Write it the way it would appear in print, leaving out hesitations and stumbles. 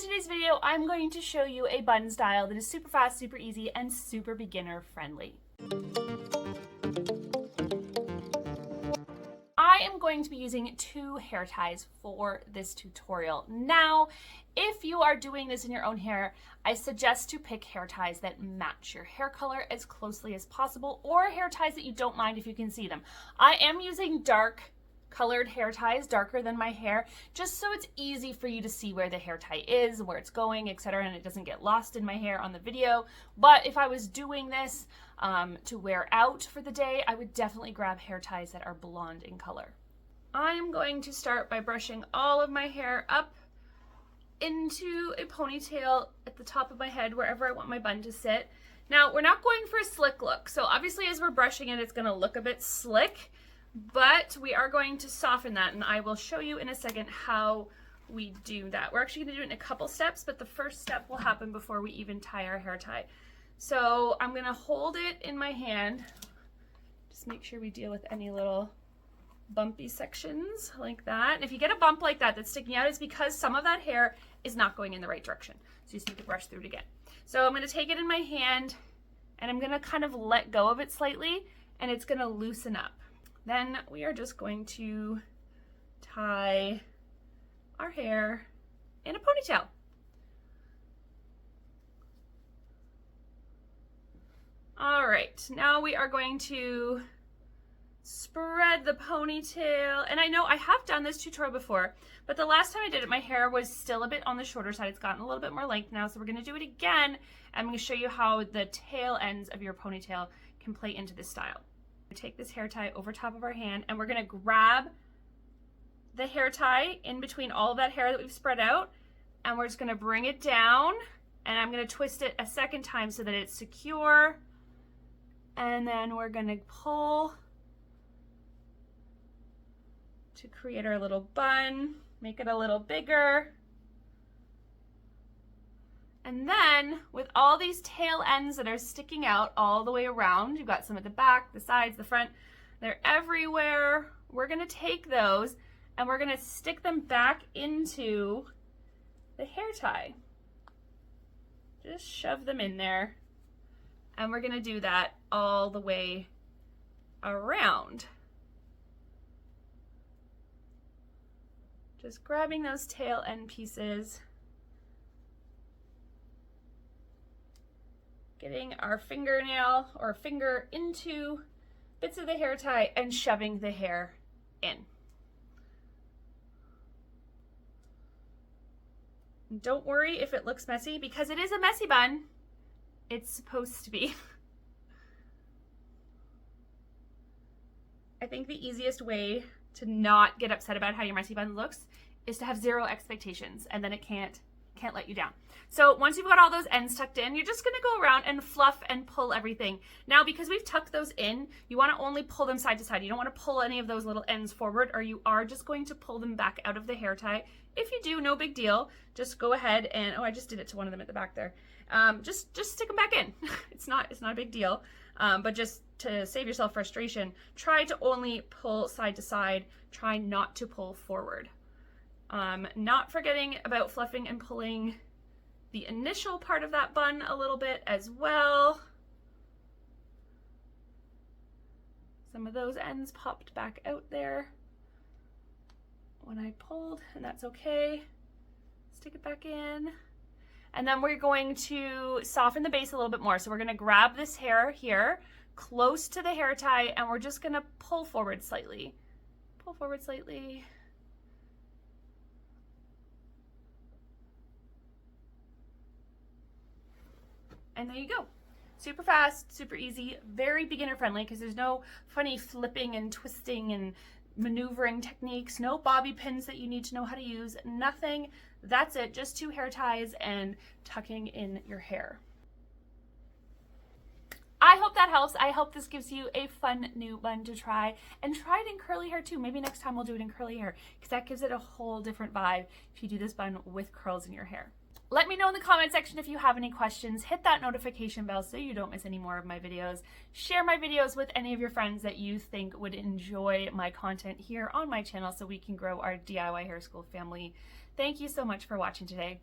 today's video, I'm going to show you a bun style that is super fast, super easy, and super beginner friendly. I am going to be using 2 hair ties for this tutorial. Now, if you are doing this in your own hair, I suggest to pick hair ties that match your hair color as closely as possible, or hair ties that you don't mind if you can see them. I am using dark colored hair ties, darker than my hair, just so it's easy for you to see where the hair tie is, where it's going, etc., and it doesn't get lost in my hair on the video. But if I was doing this to wear out for the day, I would definitely grab hair ties that are blonde in color. I am going to start by brushing all of my hair up into a ponytail at the top of my head, wherever I want my bun to sit. Now, we're not going for a slick look, so obviously as we're brushing it, it's going to look a bit slick, but we are going to soften that, and I will show you in a second how we do that. We're actually going to do it in a couple steps, but the first step will happen before we even tie our hair tie. So I'm going to hold it in my hand, just make sure we deal with any little bumpy sections like that. And if you get a bump like that that's sticking out, it's because some of that hair is not going in the right direction. So you just need to brush through it again. So I'm going to take it in my hand, and I'm going to kind of let go of it slightly, and it's going to loosen up. Then we are just going to tie our hair in a ponytail. All right, now we are going to spread the ponytail. And I know I have done this tutorial before, but the last time I did it, my hair was still a bit on the shorter side. It's gotten a little bit more length now, so we're gonna do it again. I'm gonna show you how the tail ends of your ponytail can play into this style. Take this hair tie over top of our hand, and we're going to grab the hair tie in between all of that hair that we've spread out, and we're just going to bring it down, and I'm going to twist it a second time so that it's secure, and then we're going to pull to create our little bun, make it a little bigger. And then, with all these tail ends that are sticking out all the way around, you've got some at the back, the sides, the front, they're everywhere. We're gonna take those and we're gonna stick them back into the hair tie. Just shove them in there. And we're gonna do that all the way around. Just grabbing those tail end pieces, getting our fingernail or finger into bits of the hair tie and shoving the hair in. Don't worry if it looks messy, because it is a messy bun. It's supposed to be. I think the easiest way to not get upset about how your messy bun looks is to have 0 expectations, and then it can't let you down. So once you've got all those ends tucked in, you're just gonna go around and fluff and pull everything. Now, because we've tucked those in, you wanna only pull them side to side. You don't wanna pull any of those little ends forward, or you are just going to pull them back out of the hair tie. If you do, no big deal. Just go ahead and, oh, I just did it to one of them at the back there. Just stick them back in. It's not a big deal. But just to save yourself frustration, try to only pull side to side. Try not to pull forward. Not forgetting about fluffing and pulling the initial part of that bun a little bit as well. Some of those ends popped back out there when I pulled, and that's okay. Stick it back in. And then we're going to soften the base a little bit more. So we're going to grab this hair here close to the hair tie, and we're just going to pull forward slightly. Pull forward slightly. And there you go. Super fast, super easy, very beginner friendly, because there's no funny flipping and twisting and maneuvering techniques, no bobby pins that you need to know how to use, nothing. That's it, just 2 hair ties and tucking in your hair. I hope that helps. I hope this gives you a fun new bun to try, and try it in curly hair too. Maybe next time we'll do it in curly hair, because that gives it a whole different vibe if you do this bun with curls in your hair. Let me know in the comment section if you have any questions. Hit that notification bell so you don't miss any more of my videos. Share my videos with any of your friends that you think would enjoy my content here on my channel so we can grow our DIY hair school family. Thank you so much for watching today.